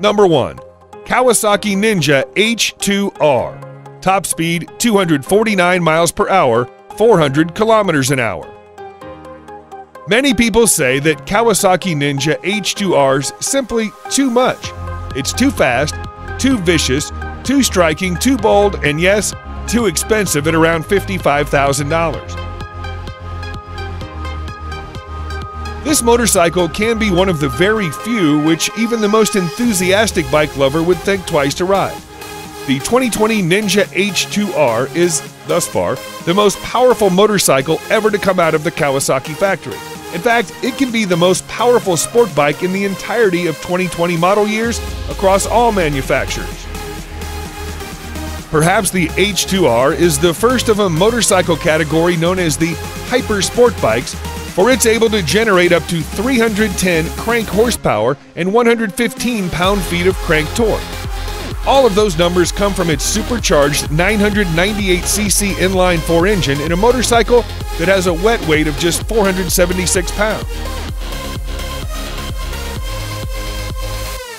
Number 1. Kawasaki Ninja H2R. Top speed 249 miles per hour, 400 kilometers an hour. Many people say that Kawasaki Ninja H2R's simply too much. It's too fast, too vicious, too striking, too bold, and yes, too expensive at around $55,000. This motorcycle can be one of the very few which even the most enthusiastic bike lover would think twice to ride. The 2020 Ninja H2R is, thus far, the most powerful motorcycle ever to come out of the Kawasaki factory. In fact, it can be the most powerful sport bike in the entirety of 2020 model years across all manufacturers. Perhaps the H2R is the first of a motorcycle category known as the hyper sport bikes, for it's able to generate up to 310 crank horsepower and 115 pound-feet of crank torque. All of those numbers come from its supercharged 998cc inline-4 engine in a motorcycle that has a wet weight of just 476 pounds.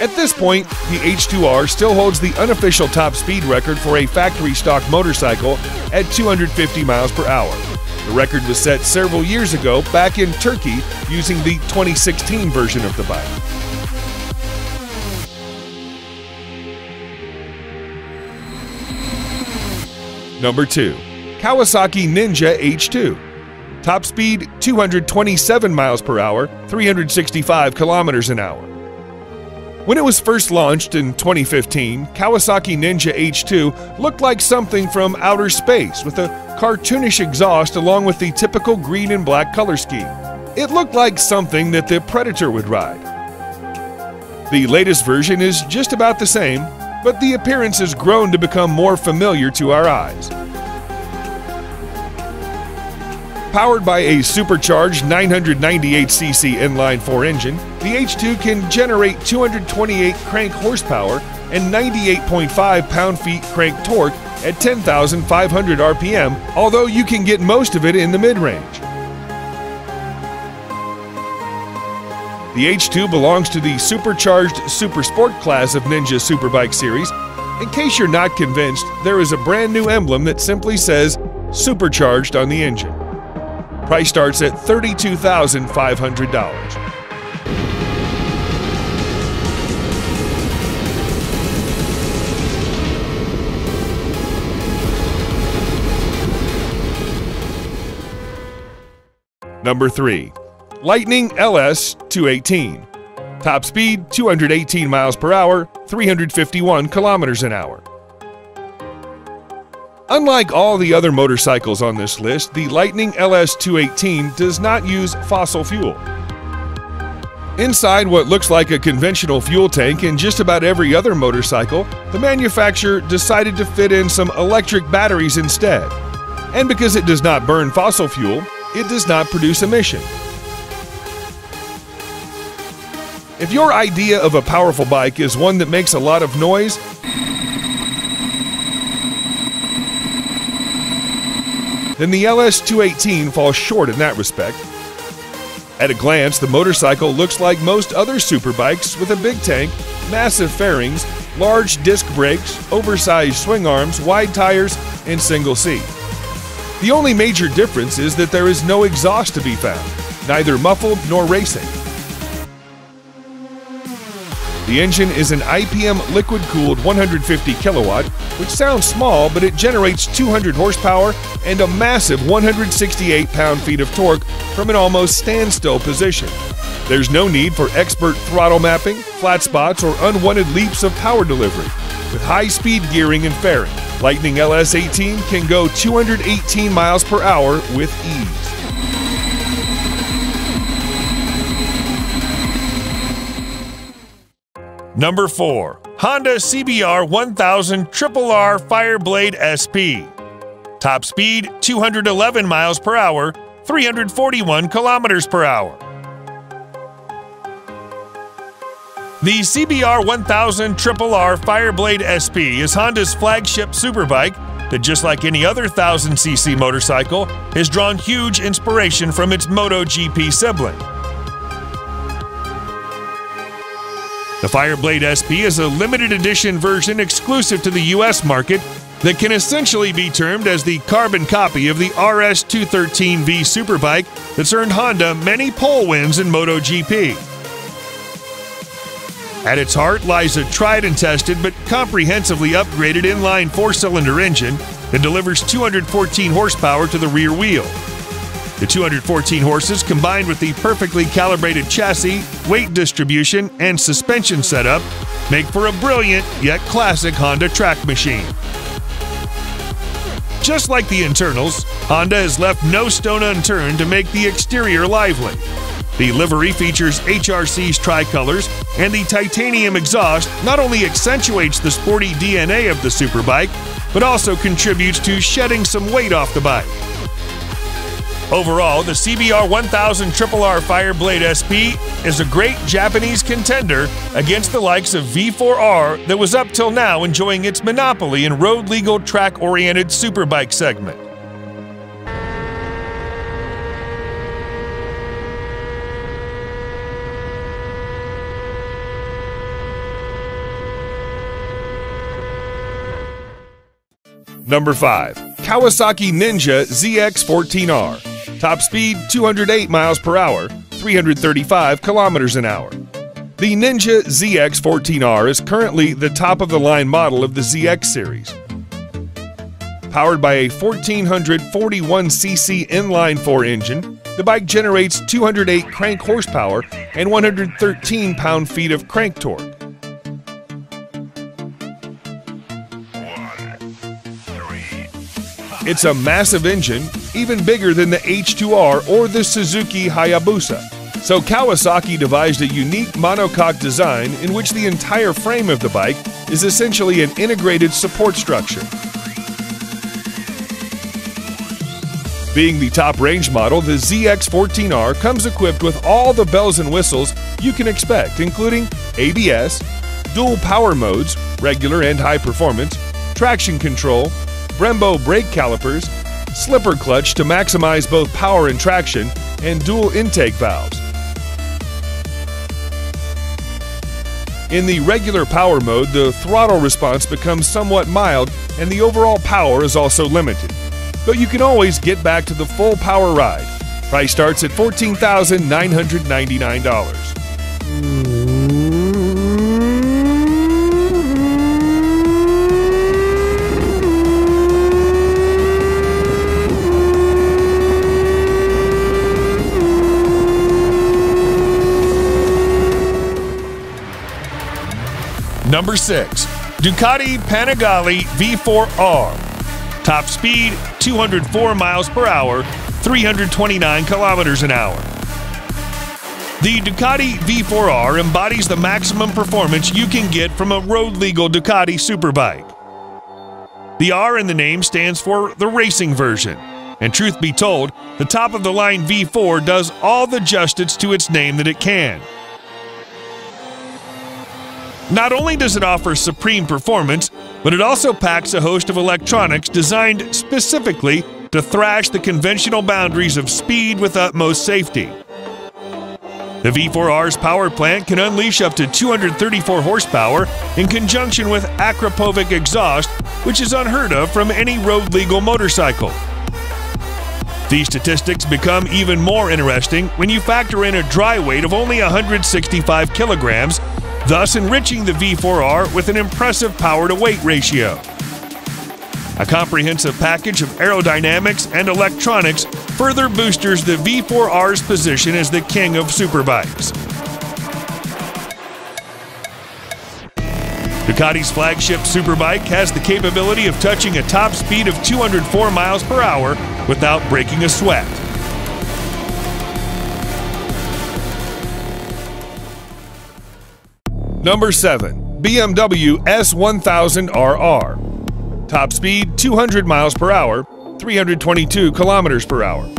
At this point, the H2R still holds the unofficial top speed record for a factory-stock motorcycle at 250 miles per hour. The record was set several years ago back in Turkey using the 2016 version of the bike. Number 2. Kawasaki Ninja H2. Top speed 227 miles per hour, 365 kilometers an hour. When it was first launched in 2015, Kawasaki Ninja H2 looked like something from outer space with a cartoonish exhaust along with the typical green and black color scheme. It looked like something that the Predator would ride. The latest version is just about the same, but the appearance has grown to become more familiar to our eyes. Powered by a supercharged 998cc inline-4 engine, the H2 can generate 228 crank horsepower and 98.5 pound-feet crank torque at 10,500 RPM, although you can get most of it in the mid-range. The H2 belongs to the supercharged Super Sport class of Ninja Superbike series. In case you're not convinced, there is a brand new emblem that simply says Supercharged on the engine. Price starts at $32,500. Number 3. Lightning LS 218. Top speed 218 miles per hour, 351 kilometers an hour. Unlike all the other motorcycles on this list, the Lightning LS 218 does not use fossil fuel. Inside what looks like a conventional fuel tank in just about every other motorcycle, the manufacturer decided to fit in some electric batteries instead. And because it does not burn fossil fuel, it does not produce emission. If your idea of a powerful bike is one that makes a lot of noise, then the LS 218 falls short in that respect. At a glance, the motorcycle looks like most other superbikes with a big tank, massive fairings, large disc brakes, oversized swing arms, wide tires, and single seat. The only major difference is that there is no exhaust to be found, neither muffled nor racing. The engine is an IPM liquid-cooled 150 kilowatt, which sounds small, but it generates 200 horsepower and a massive 168 pound-feet of torque from an almost standstill position. There's no need for expert throttle mapping, flat spots, or unwanted leaps of power delivery. With high-speed gearing and fairing, Lightning LS18 can go 218 miles per hour with ease. Number 4. Honda CBR 1000 RRR Fireblade SP. Top speed 211 miles per hour, 341 kilometers per hour. The CBR 1000 RRR Fireblade SP is Honda's flagship superbike that, just like any other 1000cc motorcycle, has drawn huge inspiration from its MotoGP sibling. The Fireblade SP is a limited edition version exclusive to the US market that can essentially be termed as the carbon copy of the RS213V superbike that's earned Honda many pole wins in MotoGP. At its heart lies a tried and tested but comprehensively upgraded inline four-cylinder engine that delivers 214 horsepower to the rear wheel. The 214 horses, combined with the perfectly calibrated chassis, weight distribution, and suspension setup, make for a brilliant yet classic Honda track machine. Just like the internals, Honda has left no stone unturned to make the exterior lively. The livery features HRC's tricolors, and the titanium exhaust not only accentuates the sporty DNA of the superbike, but also contributes to shedding some weight off the bike. Overall, the CBR 1000 RRR Fireblade SP is a great Japanese contender against the likes of V4R that was up till now enjoying its monopoly in road-legal track-oriented superbike segment. Number 5. Kawasaki Ninja ZX14R. Top speed 208 miles per hour, 335 kilometers an hour. The Ninja ZX14R is currently the top-of-the-line model of the ZX series. Powered by a 1441cc inline-4 engine, the bike generates 208 crank horsepower and 113 pound-feet of crank torque. It's a massive engine, even bigger than the H2R or the Suzuki Hayabusa. So Kawasaki devised a unique monocoque design in which the entire frame of the bike is essentially an integrated support structure. Being the top range model, the ZX14R comes equipped with all the bells and whistles you can expect, including ABS, dual power modes, regular and high performance, traction control, Brembo brake calipers, slipper clutch to maximize both power and traction, and dual intake valves. In the regular power mode, the throttle response becomes somewhat mild and the overall power is also limited. But you can always get back to the full power ride. Price starts at $14,999. Number 6. Ducati Panigale V4R. Top speed 204 miles per hour, 329 kilometers an hour. The Ducati V4R embodies the maximum performance you can get from a road-legal Ducati superbike. The R in the name stands for the racing version, and truth be told, the top-of-the-line V4 does all the justice to its name that it can. Not only does it offer supreme performance, but it also packs a host of electronics designed specifically to thrash the conventional boundaries of speed with utmost safety. The V4R's power plant can unleash up to 234 horsepower in conjunction with Akrapovic exhaust, which is unheard of from any road-legal motorcycle. These statistics become even more interesting when you factor in a dry weight of only 165 kilograms, thus enriching the V4R with an impressive power-to-weight ratio. A comprehensive package of aerodynamics and electronics further boosters the V4R's position as the king of superbikes. Ducati's flagship superbike has the capability of touching a top speed of 204 miles per hour without breaking a sweat. Number 7. BMW S1000RR. Top speed 200 miles per hour, 322 kilometers per hour.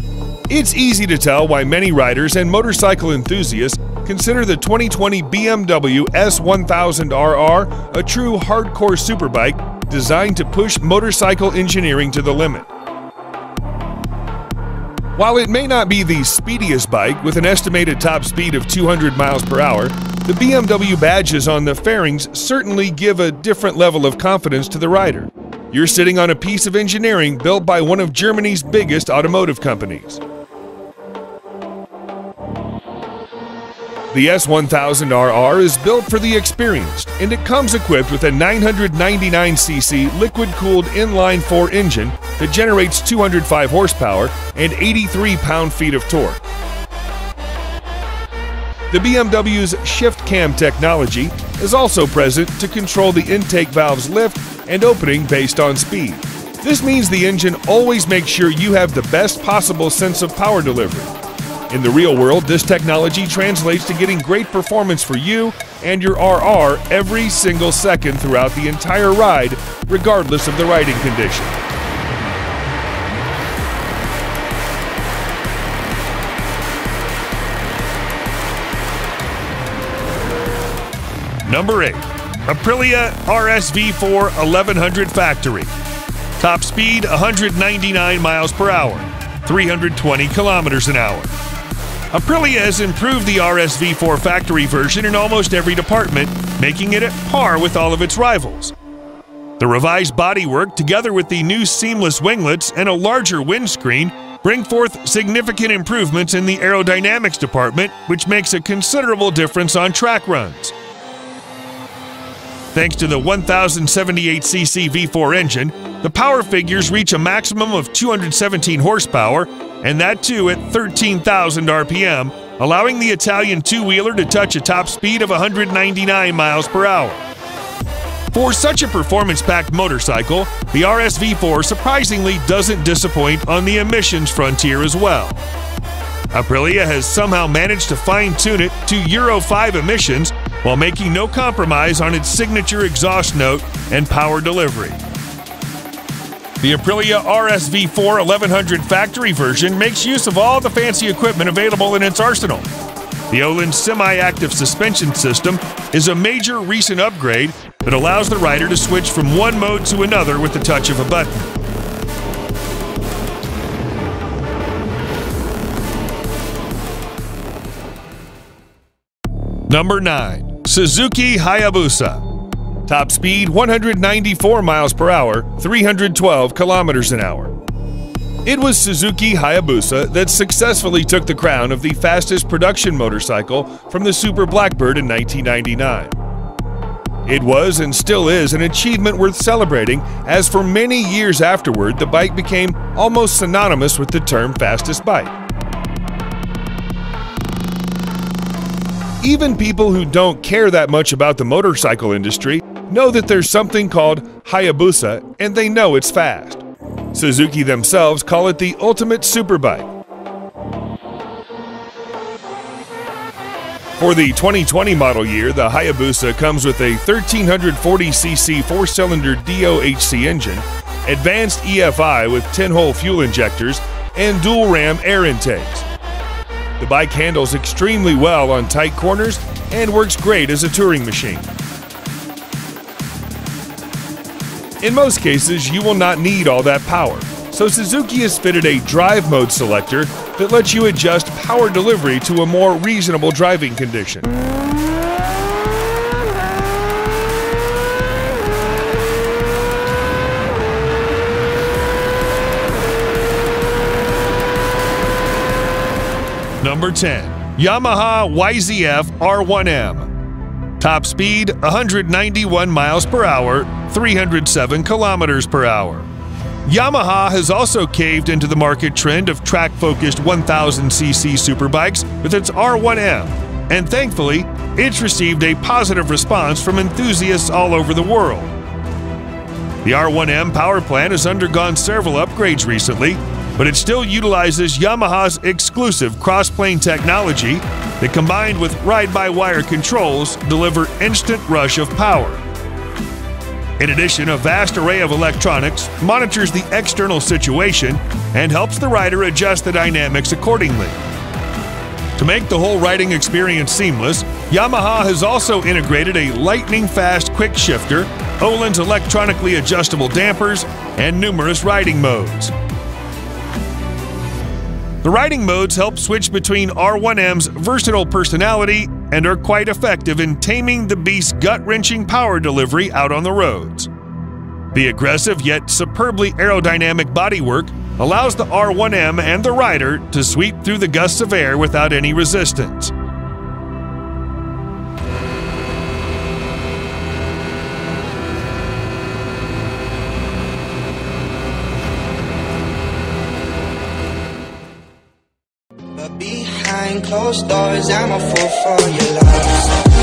It's easy to tell why many riders and motorcycle enthusiasts consider the 2020 BMW S1000RR a true hardcore superbike designed to push motorcycle engineering to the limit. While it may not be the speediest bike with an estimated top speed of 200 miles per hour, The BMW badges on the fairings certainly give a different level of confidence to the rider. You're sitting on a piece of engineering built by one of Germany's biggest automotive companies. The S1000RR is built for the experienced, and it comes equipped with a 999cc liquid-cooled inline-4 engine that generates 205 horsepower and 83 pound-feet of torque. The BMW's shift cam technology is also present to control the intake valve's lift and opening based on speed. This means the engine always makes sure you have the best possible sense of power delivery. In the real world, this technology translates to getting great performance for you and your RR every single second throughout the entire ride, regardless of the riding condition. Number 8. Aprilia RSV4 1100 Factory. Top speed 199 miles per hour, 320 kilometers an hour. Aprilia has improved the RSV4 factory version in almost every department, making it at par with all of its rivals. The revised bodywork, together with the new seamless winglets and a larger windscreen, bring forth significant improvements in the aerodynamics department, which makes a considerable difference on track runs. Thanks to the 1078cc V4 engine, the power figures reach a maximum of 217 horsepower, and that too at 13,000 RPM, allowing the Italian two-wheeler to touch a top speed of 199 miles per hour. For such a performance-packed motorcycle, the RSV4 surprisingly doesn't disappoint on the emissions frontier as well. Aprilia has somehow managed to fine-tune it to Euro 5 emissions while making no compromise on its signature exhaust note and power delivery. The Aprilia RSV4 1100 factory version makes use of all the fancy equipment available in its arsenal. The Öhlins semi-active suspension system is a major recent upgrade that allows the rider to switch from one mode to another with the touch of a button. Number 9. Suzuki Hayabusa. Top speed 194 miles per hour, 312 kilometers an hour. It was Suzuki Hayabusa that successfully took the crown of the fastest production motorcycle from the Super Blackbird in 1999. It was and still is an achievement worth celebrating, as for many years afterward, the bike became almost synonymous with the term fastest bike. Even people who don't care that much about the motorcycle industry know that there's something called Hayabusa, and they know it's fast. Suzuki themselves call it the ultimate superbike. For the 2020 model year, the Hayabusa comes with a 1340cc four-cylinder DOHC engine, advanced EFI with 10-hole fuel injectors, and dual-ram air intakes. The bike handles extremely well on tight corners and works great as a touring machine. In most cases, you will not need all that power, so Suzuki has fitted a drive mode selector that lets you adjust power delivery to a more reasonable driving condition. Number 10. Yamaha FZ R1M. Top speed 191 miles per hour, 307 kilometers per hour. Yamaha has also caved into the market trend of track-focused 1000cc superbikes with its R1M, and thankfully, it's received a positive response from enthusiasts all over the world. The R1M power plant has undergone several upgrades recently, but it still utilizes Yamaha's exclusive cross-plane technology that, combined with ride-by-wire controls, deliver instant rush of power. In addition, a vast array of electronics monitors the external situation and helps the rider adjust the dynamics accordingly. To make the whole riding experience seamless, Yamaha has also integrated a lightning-fast quick shifter, Öhlins electronically adjustable dampers, and numerous riding modes. The riding modes help switch between R1M's versatile personality and are quite effective in taming the beast's gut-wrenching power delivery out on the roads. The aggressive yet superbly aerodynamic bodywork allows the R1M and the rider to sweep through the gusts of air without any resistance. Behind closed doors, I'm a fool for your love.